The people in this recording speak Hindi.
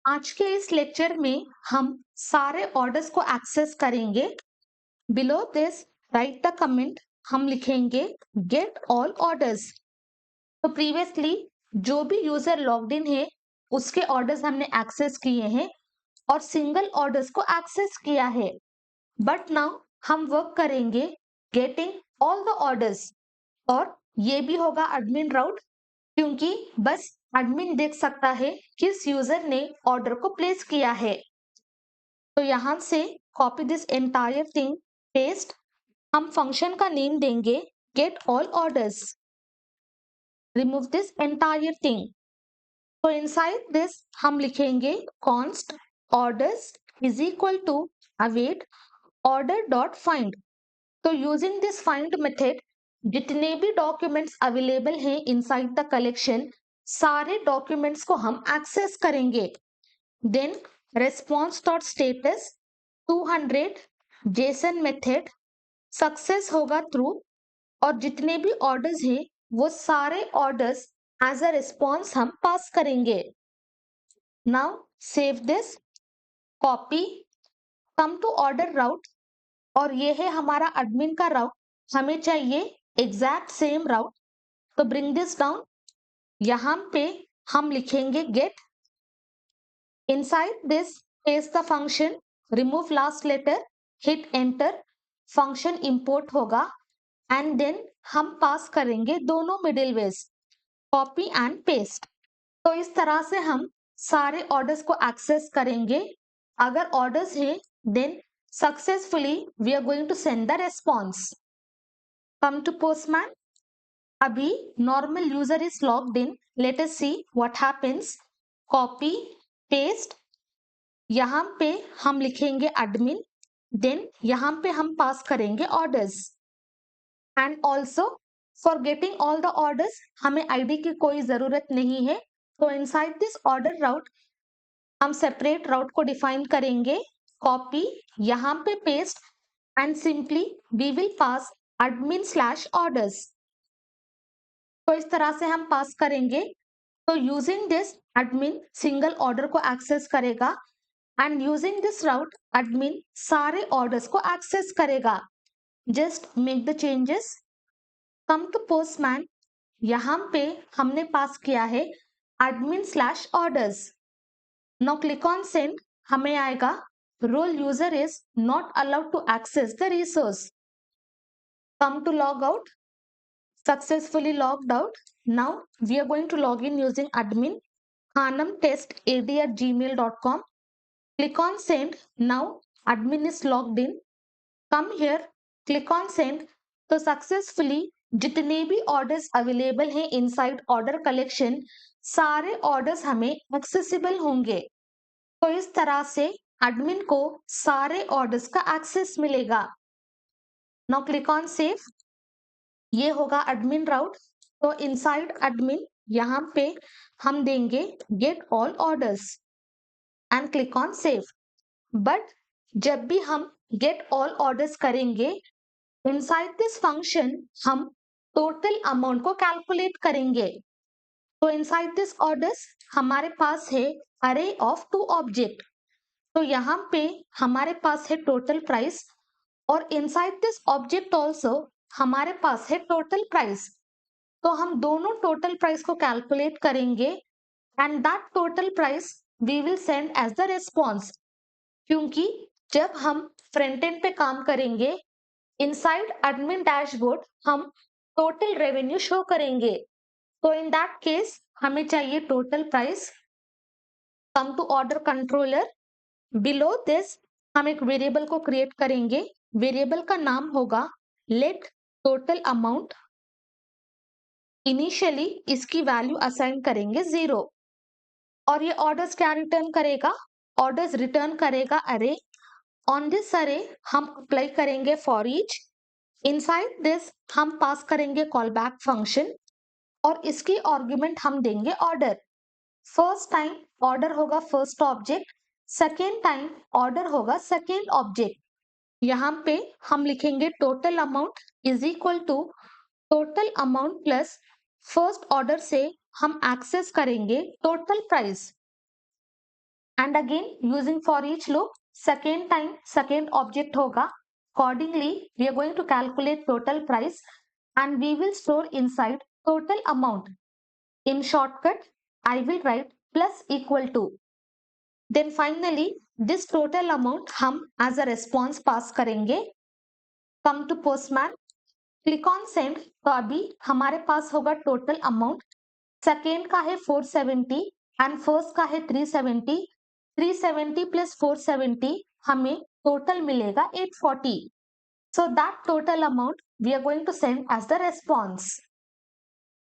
आज के इस लेक्चर में हम सारे ऑर्डर्स को एक्सेस करेंगे। Below this right the comment. हम लिखेंगे गेट ऑल ऑर्डर्स। तो प्रीवियसली जो भी यूजर लॉग्ड इन है उसके ऑर्डर्स हमने एक्सेस किए हैं और सिंगल ऑर्डर्स को एक्सेस किया है। बट नाउ हम वर्क करेंगे गेटिंग ऑल द ऑर्डर्स और ये भी होगा एडमिन राउट, क्योंकि बस एडमिन देख सकता है किस यूजर ने ऑर्डर को प्लेस किया है। तो यहां से copy this entire thing, paste. हम फंक्शन का नेम देंगे get all orders. Remove this entire thing. तो इनसाइड दिस हम लिखेंगे const orders is equal to await order dot find. तो यूजिंग दिस फाइंड मेथड जितने भी डॉक्यूमेंट्स अवेलेबल हैं इनसाइड द कलेक्शन, सारे डॉक्यूमेंट्स को हम एक्सेस करेंगे। Then response dot status 200 JSON method success होगा ट्रू और जितने भी ऑर्डर्स हैं वो सारे ऑर्डर्स एज अ रिस्पॉन्स हम पास करेंगे। Now save this, copy, come to order route और ये है हमारा एडमिन का राउट। हमें चाहिए एग्जैक्ट सेम राउट, तो ब्रिंग दिस डाउन। यहां पे हम लिखेंगे get. Inside this paste the function, remove last letter, hit enter. Function import होगा एंड देन हम पास करेंगे दोनों middlewares, copy and paste. तो इस तरह से हम सारे ऑर्डर्स को एक्सेस करेंगे। अगर ऑर्डर्स है then successfully we are going to send the response. Come to Postman. अभी normal user is logged in, let us see what happens. Copy paste, यहां पे हम लिखेंगे एडमिन, देन यहां पे हम पास करेंगे orders. And also for getting all the orders हमें आईडी की कोई जरूरत नहीं है। तो इनसाइड दिस ऑर्डर राउट हम सेपरेट राउट को डिफाइन करेंगे, कॉपी, यहां पे paste and simply we will pass admin slash orders. तो इस तरह से हम पास करेंगे। तो using this admin single order को एक्सेस करेगा and using this route admin सारे ऑर्डर्स को एक्सेस करेगा। Just make the changes. Come to Postman, यहां पे हमने पास किया है admin slash orders. Now click on send, हमें आएगा role user is not allowed to access the resource. Come to log out, successfully logged out. Now we are going to log in using admin khanamtestad@gmail.com. Click on send. Now admin is logged in. Come here, click on send. तो सक्सेसफुली जितने भी ऑर्डर्स अवेलेबल हैं इनसाइड ऑर्डर कलेक्शन, सारे ऑर्डर्स हमें एक्सेसिबल होंगे। तो इस तरह से एडमिन को सारे ऑर्डर्स का एक्सेस मिलेगा। Now click on save. ये होगा एडमिन राउट। तो इनसाइड एडमिन यहां पे हम देंगे get all orders and click on save. But जब भी हम गेट ऑल ऑर्डर्स करेंगे इनसाइड दिस फंक्शन हम टोटल अमाउंट को कैलकुलेट करेंगे। तो इनसाइड दिस ऑर्डर्स हमारे पास है अरे ऑफ टू ऑब्जेक्ट। तो यहाँ पे हमारे पास है टोटल प्राइस और इनसाइड दिस ऑब्जेक्ट ऑल्सो हमारे पास है टोटल प्राइस। तो हम दोनों टोटल प्राइस को कैलकुलेट करेंगे and that total price we will send as the response. क्योंकि जब हम फ्रंट एंड पे काम करेंगे इनसाइड एडमिन डैशबोर्ड हम टोटल रेवेन्यू शो करेंगे। तो इन दैट केस हमें चाहिए total price. Come to order controller. Below this हम एक वेरिएबल को क्रिएट करेंगे। वेरिएबल का नाम होगा लेट टोटल अमाउंट। इनिशियली इसकी वैल्यू असाइन करेंगे 0 और ये ऑर्डर्स क्या रिटर्न करेगा? ऑर्डर्स रिटर्न करेगा अरे। ऑन दिस अरे हम अप्लाई करेंगे फॉर ईच। इनसाइड दिस हम पास करेंगे कॉल बैक फंक्शन और इसकी आर्गुमेंट हम देंगे ऑर्डर। फर्स्ट टाइम ऑर्डर होगा first object, second time order होगा सेकेंड ऑब्जेक्ट। यहाँ पे हम लिखेंगे total amount is equal to total amount plus first order से हम एक्सेस करेंगे total price. and again using for each loop second time second object hoga. Accordingly we are going to calculate total price and we will store inside total amount. In shortcut I will write plus equal to, then finally this total amount हम as a response pass करेंगे. come to postman, click on send. तो अभी हमारे पास होगा टोटल अमाउंट, सेकेंड का है 470 एंड फर्स्ट का है 370. 370 प्लस 470 हमें टोटल मिलेगा 840. So that total amount we are going to send as the response.